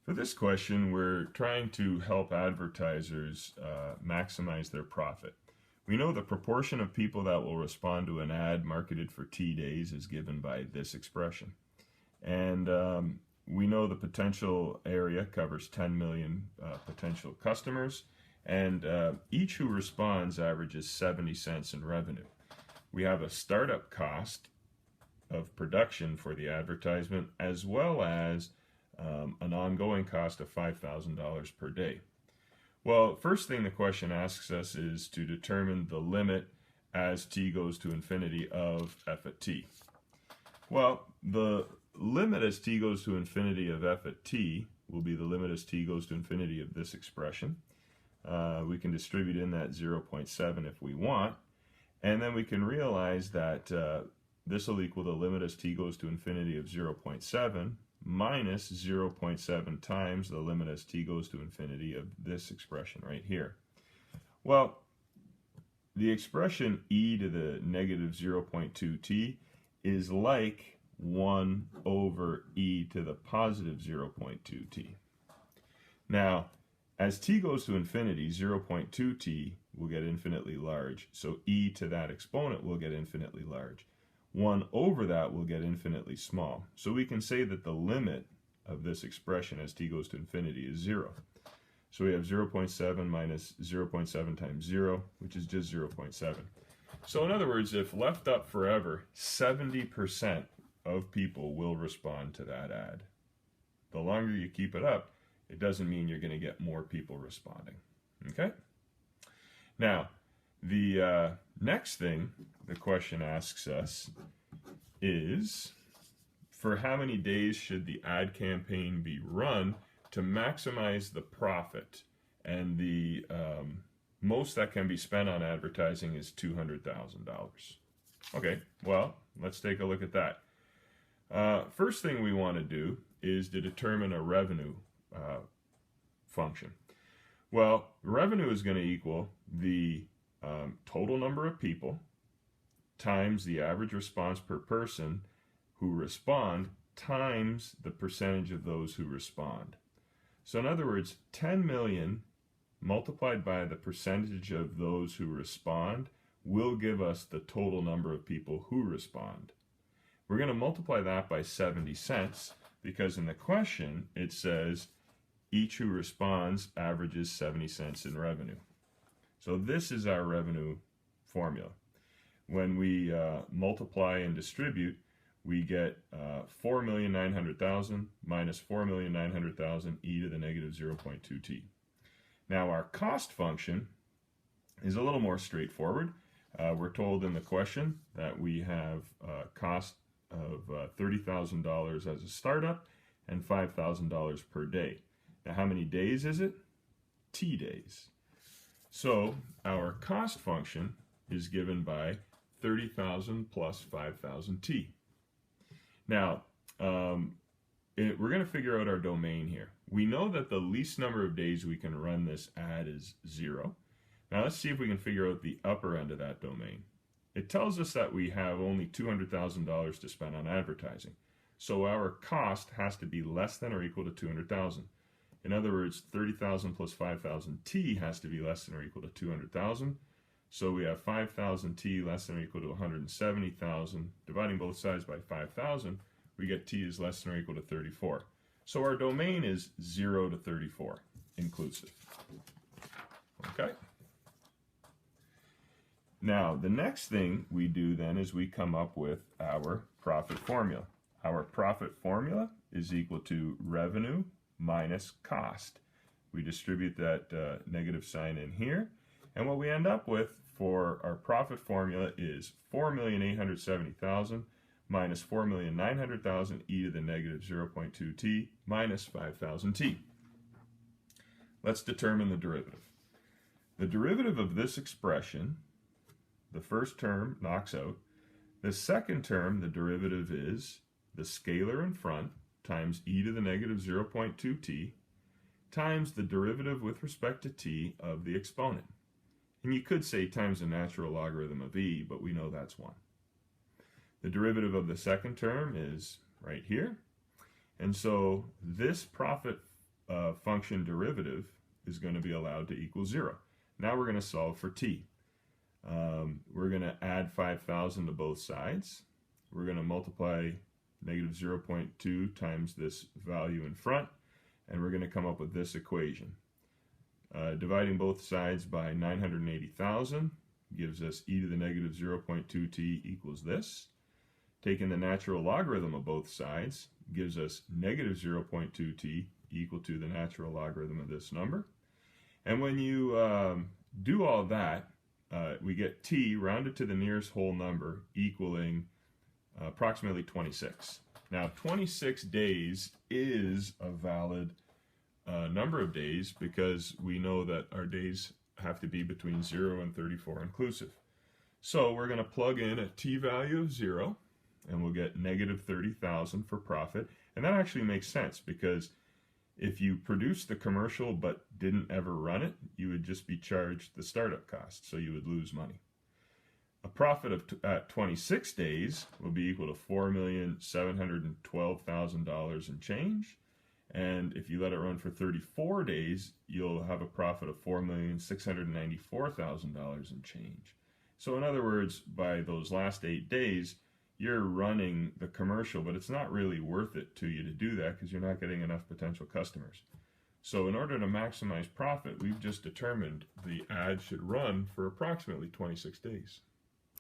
For this question, we're trying to help advertisers maximize their profit. We know the proportion of people that will respond to an ad marketed for T days is given by this expression. And we know the potential area covers 10 million potential customers, and each who responds averages 70 cents in revenue. We have a startup cost of production for the advertisement, as well as an ongoing cost of $5,000 per day. Well, first thing the question asks us is to determine the limit as t goes to infinity of f at t. Well, the limit as t goes to infinity of f at t will be the limit as t goes to infinity of this expression. We can distribute in that 0.7 if we want, and then we can realize that this will equal the limit as t goes to infinity of 0.7 minus 0.7 times the limit as t goes to infinity of this expression right here. Well, the expression e to the negative 0.2t is like 1 over e to the positive 0.2t. Now, as t goes to infinity, 0.2t will get infinitely large, so e to that exponent will get infinitely large. 1 over that will get infinitely small. So we can say that the limit of this expression as t goes to infinity is 0. So we have 0.7 minus 0.7 times 0, which is just 0.7. So in other words, if left up forever, 70% of people will respond to that ad. The longer you keep it up, it doesn't mean you're going to get more people responding. Okay? Now, the next thing the question asks us is, for how many days should the ad campaign be run to maximize the profit? And the most that can be spent on advertising is $200,000. Okay, well, let's take a look at that. First thing we want to do is to determine a revenue function. Well, revenue is going to equal the total number of people times the average response per person who respond times the percentage of those who respond. So in other words, 10 million multiplied by the percentage of those who respond will give us the total number of people who respond. We're going to multiply that by 70 cents because in the question it says each who responds averages 70 cents in revenue. So this is our revenue formula. When we multiply and distribute, we get 4,900,000 minus 4,900,000 e to the negative 0.2t. Now our cost function is a little more straightforward. We're told in the question that we have a cost of $30,000 as a startup and $5,000 per day. Now how many days is it? T days. So our cost function is given by 30,000 plus 5,000 t. Now, we're going to figure out our domain here. We know that the least number of days we can run this ad is 0. Now let's see if we can figure out the upper end of that domain. It tells us that we have only $200,000 to spend on advertising. So our cost has to be less than or equal to 200,000. In other words, 30,000 plus 5,000 t has to be less than or equal to 200,000. So we have 5,000 t less than or equal to 170,000. Dividing both sides by 5,000, we get t is less than or equal to 34. So our domain is 0 to 34, inclusive. Okay? Now, the next thing we do then is we come up with our profit formula. Our profit formula is equal to revenue minus cost. We distribute that negative sign in here, and what we end up with for our profit formula is 4,870,000 minus 4,900,000 e to the negative 0.2t minus 5,000 t. Let's determine the derivative. The derivative of this expression, the first term knocks out. The second term, the derivative is the scalar in front times e to the negative 0.2t times the derivative with respect to t of the exponent. And you could say times the natural logarithm of e, but we know that's 1. The derivative of the second term is right here. And so this profit function derivative is going to be allowed to equal 0. Now we're going to solve for t. We're going to add 5,000 to both sides. We're going to multiply negative 0.2 times this value in front, and we're going to come up with this equation. Dividing both sides by 980,000 gives us e to the negative 0.2t equals this. Taking the natural logarithm of both sides gives us negative 0.2t equal to the natural logarithm of this number. And when you do all that, we get t rounded to the nearest whole number equaling approximately 26. Now 26 days is a valid number of days because we know that our days have to be between 0 and 34 inclusive. So we're going to plug in a t value of 0, and we'll get negative 30,000 for profit. And that actually makes sense because if you produced the commercial but didn't ever run it, you would just be charged the startup cost, so you would lose money. A profit of at 26 days will be equal to $4,712,000 and change. And if you let it run for 34 days, you'll have a profit of $4,694,000 and change. So in other words, by those last 8 days, you're running the commercial, but it's not really worth it to you to do that because you're not getting enough potential customers. So in order to maximize profit, we've just determined the ad should run for approximately 26 days.